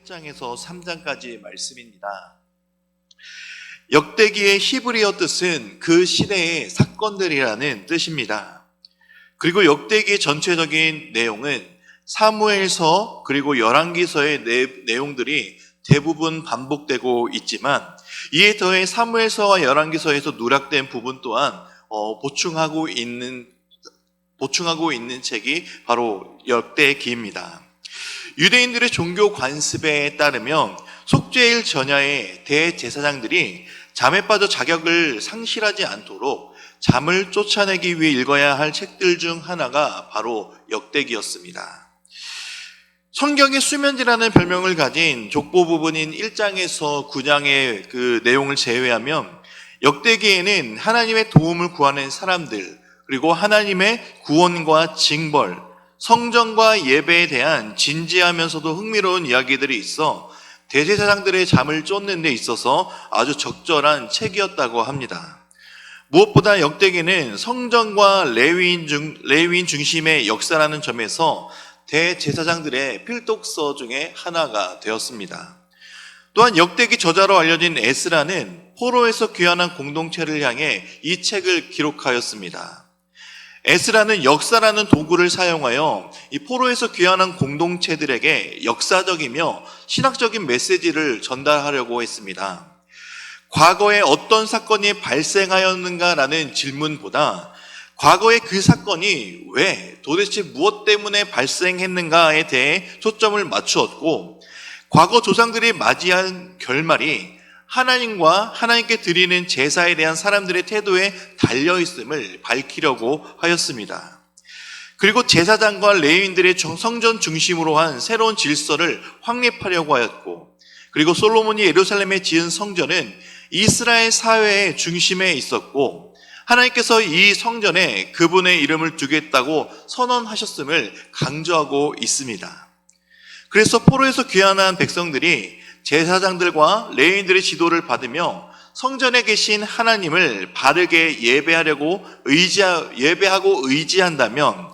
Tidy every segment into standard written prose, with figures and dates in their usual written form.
1장에서 3장까지의 말씀입니다. 역대기의 히브리어 뜻은 그 시대의 사건들이라는 뜻입니다. 그리고 역대기의 전체적인 내용은 사무엘서 그리고 열왕기서의 내용들이 대부분 반복되고 있지만, 이에 더해 사무엘서와 열왕기서에서 누락된 부분 또한 보충하고 있는 책이 바로 역대기입니다. 유대인들의 종교 관습에 따르면 속죄일 전야에 대제사장들이 잠에 빠져 자격을 상실하지 않도록 잠을 쫓아내기 위해 읽어야 할 책들 중 하나가 바로 역대기였습니다. 성경의 수면지라는 별명을 가진 족보 부분인 1장에서 9장의 그 내용을 제외하면 역대기에는 하나님의 도움을 구하는 사람들, 그리고 하나님의 구원과 징벌, 성전과 예배에 대한 진지하면서도 흥미로운 이야기들이 있어 대제사장들의 잠을 쫓는 데 있어서 아주 적절한 책이었다고 합니다. 무엇보다 역대기는 성전과 레위인 중심의 역사라는 점에서 대제사장들의 필독서 중에 하나가 되었습니다. 또한 역대기 저자로 알려진 에스라는 포로에서 귀환한 공동체를 향해 이 책을 기록하였습니다. 에스라는 역사라는 도구를 사용하여 이 포로에서 귀환한 공동체들에게 역사적이며 신학적인 메시지를 전달하려고 했습니다. 과거에 어떤 사건이 발생하였는가라는 질문보다 과거에 그 사건이 왜, 도대체 무엇 때문에 발생했는가에 대해 초점을 맞추었고, 과거 조상들이 맞이한 결말이 하나님과 하나님께 드리는 제사에 대한 사람들의 태도에 달려있음을 밝히려고 하였습니다. 그리고 제사장과 레위인들의 성전 중심으로 한 새로운 질서를 확립하려고 하였고, 그리고 솔로몬이 예루살렘에 지은 성전은 이스라엘 사회의 중심에 있었고, 하나님께서 이 성전에 그분의 이름을 두겠다고 선언하셨음을 강조하고 있습니다. 그래서 포로에서 귀환한 백성들이 제사장들과 레위인들의 지도를 받으며 성전에 계신 하나님을 바르게 예배하고 의지한다면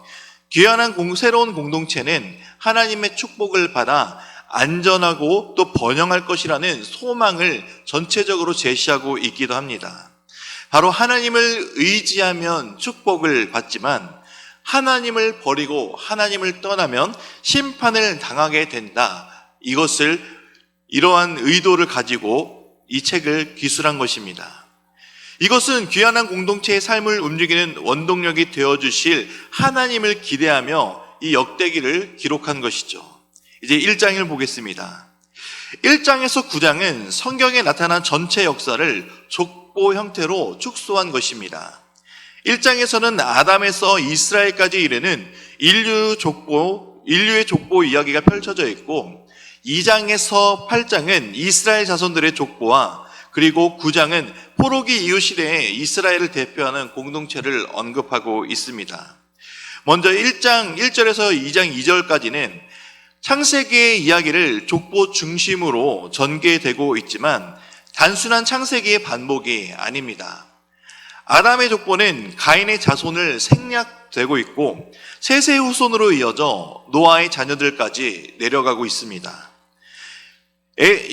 귀환한 새로운 공동체는 하나님의 축복을 받아 안전하고 또 번영할 것이라는 소망을 전체적으로 제시하고 있기도 합니다. 바로 하나님을 의지하면 축복을 받지만 하나님을 버리고 하나님을 떠나면 심판을 당하게 된다. 이러한 의도를 가지고 이 책을 기술한 것입니다. 이것은 귀환한 공동체의 삶을 움직이는 원동력이 되어주실 하나님을 기대하며 이 역대기를 기록한 것이죠. 이제 1장을 보겠습니다. 1장에서 9장은 성경에 나타난 전체 역사를 족보 형태로 축소한 것입니다. 1장에서는 아담에서 이스라엘까지 이르는 인류의 족보 이야기가 펼쳐져 있고, 2장에서 8장은 이스라엘 자손들의 족보와, 그리고 9장은 포로기 이후 시대에 이스라엘을 대표하는 공동체를 언급하고 있습니다. 먼저 1장 1절에서 2장 2절까지는 창세기의 이야기를 족보 중심으로 전개되고 있지만 단순한 창세기의 반복이 아닙니다. 아담의 족보는 가인의 자손을 생략되고 있고 셋의 후손으로 이어져 노아의 자녀들까지 내려가고 있습니다.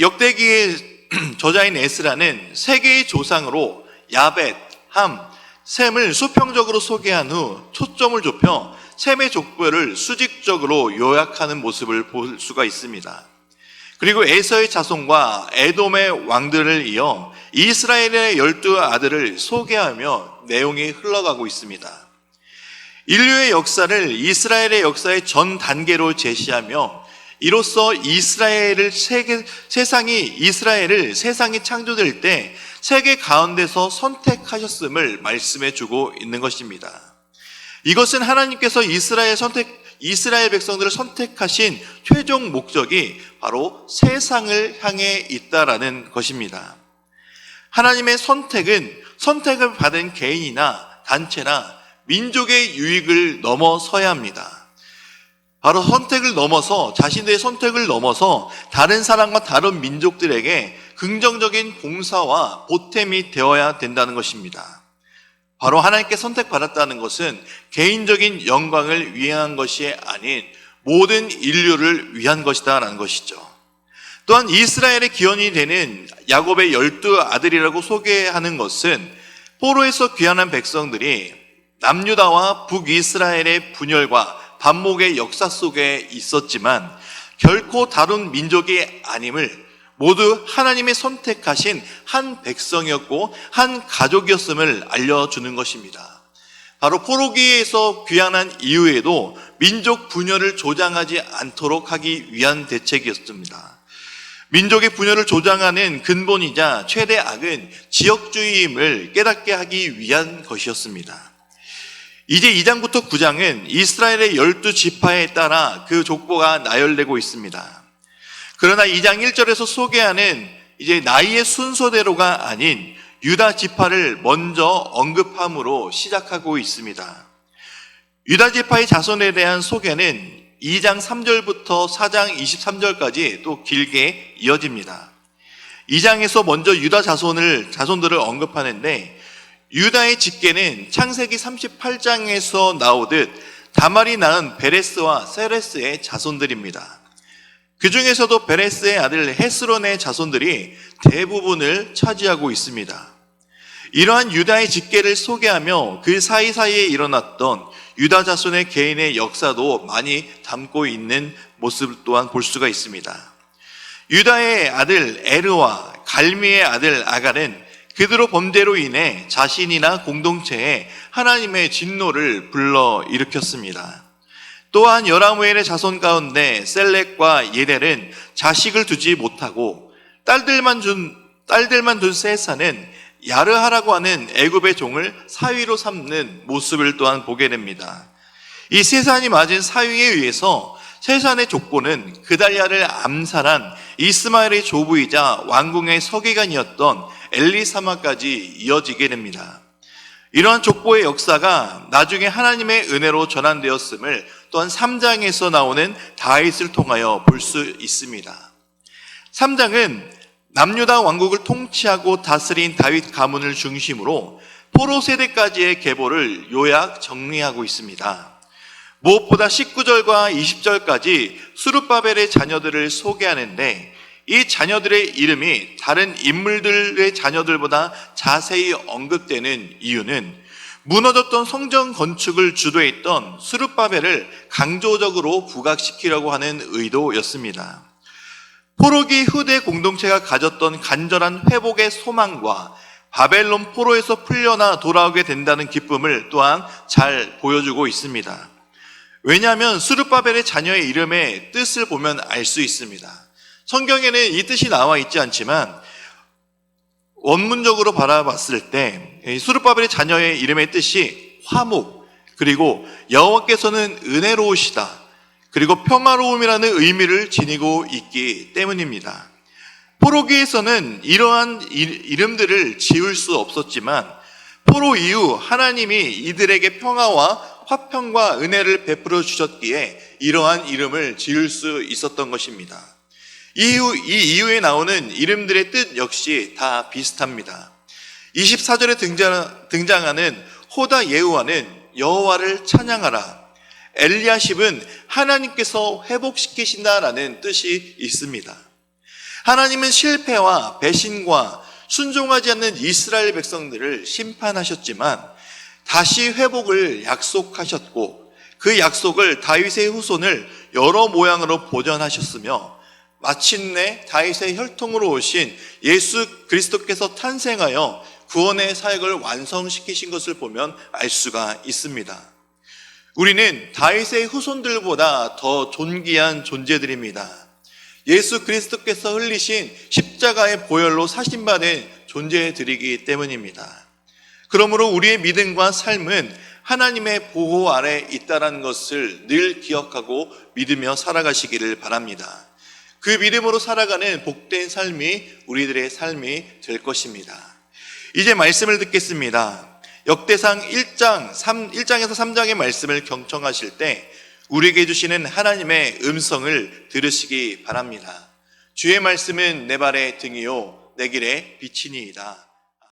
역대기의 저자인 에스라는 세 개의 조상으로 야벳, 함, 셈을 수평적으로 소개한 후 초점을 좁혀 셈의 족보를 수직적으로 요약하는 모습을 볼 수가 있습니다. 그리고 에서의 자손과 에돔의 왕들을 이어 이스라엘의 12아들을 소개하며 내용이 흘러가고 있습니다. 인류의 역사를 이스라엘의 역사의 전 단계로 제시하며 이로써 이스라엘을 세상이 창조될 때 세계 가운데서 선택하셨음을 말씀해 주고 있는 것입니다. 이것은 하나님께서 이스라엘 백성들을 선택하신 최종 목적이 바로 세상을 향해 있다라는 것입니다. 하나님의 선택은 선택을 받은 개인이나 단체나 민족의 유익을 넘어서야 합니다. 바로 자신들의 선택을 넘어서 다른 사람과 다른 민족들에게 긍정적인 봉사와 보탬이 되어야 된다는 것입니다. 바로 하나님께 선택받았다는 것은 개인적인 영광을 위한 것이 아닌 모든 인류를 위한 것이다라는 것이죠. 또한 이스라엘의 기원이 되는 야곱의 12아들이라고 소개하는 것은 포로에서 귀환한 백성들이 남유다와 북이스라엘의 분열과 반목의 역사 속에 있었지만 결코 다른 민족이 아님을 모두 하나님의 선택하신 한 백성이었고 한 가족이었음을 알려주는 것입니다. 바로 포로기에서 귀환한 이후에도 민족 분열을 조장하지 않도록 하기 위한 대책이었습니다. 민족의 분열을 조장하는 근본이자 최대 악은 지역주의임을 깨닫게 하기 위한 것이었습니다. 이제 2장부터 9장은 이스라엘의 12지파에 따라 그 족보가 나열되고 있습니다. 그러나 2장 1절에서 소개하는 이제 나이의 순서대로가 아닌 유다 지파를 먼저 언급함으로 시작하고 있습니다. 유다 지파의 자손에 대한 소개는 2장 3절부터 4장 23절까지 또 길게 이어집니다. 2장에서 먼저 유다 자손들을 언급하는데 유다의 직계는 창세기 38장에서 나오듯 다말이 낳은 베레스와 세레스의 자손들입니다. 그 중에서도 베레스의 아들 헤스론의 자손들이 대부분을 차지하고 있습니다. 이러한 유다의 직계를 소개하며 그 사이사이에 일어났던 유다 자손의 개인의 역사도 많이 담고 있는 모습 또한 볼 수가 있습니다. 유다의 아들 에르와 갈미의 아들 아갈은 그대로 범죄로 인해 자신이나 공동체에 하나님의 진노를 불러일으켰습니다. 또한 여라무엘의 자손 가운데 셀렉과 예델은 자식을 두지 못하고 딸들만 둔 세사는 야르하라고 하는 애굽의 종을 사위로 삼는 모습을 또한 보게 됩니다. 이 세산이 맞은 사위에 의해서 세산의 족보는 그달랴를 암살한 이스마엘의 조부이자 왕궁의 서기관이었던 엘리사마까지 이어지게 됩니다. 이러한 족보의 역사가 나중에 하나님의 은혜로 전환되었음을 또한 3장에서 나오는 다윗을 통하여 볼 수 있습니다. 3장은 남유다 왕국을 통치하고 다스린 다윗 가문을 중심으로 포로 세대까지의 계보를 요약 정리하고 있습니다. 무엇보다 19절과 20절까지 스룹바벨의 자녀들을 소개하는데 이 자녀들의 이름이 다른 인물들의 자녀들보다 자세히 언급되는 이유는 무너졌던 성전 건축을 주도했던 스룹바벨을 강조적으로 부각시키려고 하는 의도였습니다. 포로기 후대 공동체가 가졌던 간절한 회복의 소망과 바벨론 포로에서 풀려나 돌아오게 된다는 기쁨을 또한 잘 보여주고 있습니다. 왜냐하면 스룹바벨의 자녀의 이름의 뜻을 보면 알 수 있습니다. 성경에는 이 뜻이 나와 있지 않지만 원문적으로 바라봤을 때 스룹바벨의 자녀의 이름의 뜻이 화목, 그리고 여호와께서는 은혜로우시다, 그리고 평화로움이라는 의미를 지니고 있기 때문입니다. 포로기에서는 이러한 이름들을 지을 수 없었지만 포로 이후 하나님이 이들에게 평화와 화평과 은혜를 베풀어 주셨기에 이러한 이름을 지을 수 있었던 것입니다. 이 이후에 나오는 이름들의 뜻 역시 다 비슷합니다. 24절에 등장하는 호다 예후와는 여호와를 찬양하라, 엘리야십은 하나님께서 회복시키신다라는 뜻이 있습니다. 하나님은 실패와 배신과 순종하지 않는 이스라엘 백성들을 심판하셨지만 다시 회복을 약속하셨고 그 약속을 다윗의 후손을 여러 모양으로 보존하셨으며 마침내 다윗의 혈통으로 오신 예수 그리스도께서 탄생하여 구원의 사역을 완성시키신 것을 보면 알 수가 있습니다. 우리는 다윗의 후손들보다 더 존귀한 존재들입니다. 예수 그리스도께서 흘리신 십자가의 보혈로 사신받은 존재들이기 때문입니다. 그러므로 우리의 믿음과 삶은 하나님의 보호 아래 있다는 것을 늘 기억하고 믿으며 살아가시기를 바랍니다. 그 믿음으로 살아가는 복된 삶이 우리들의 삶이 될 것입니다. 이제 말씀을 듣겠습니다. 역대상 1장에서 3장의 말씀을 경청하실 때 우리에게 주시는 하나님의 음성을 들으시기 바랍니다. 주의 말씀은 내 발의 등이요 내 길의 빛이니이다.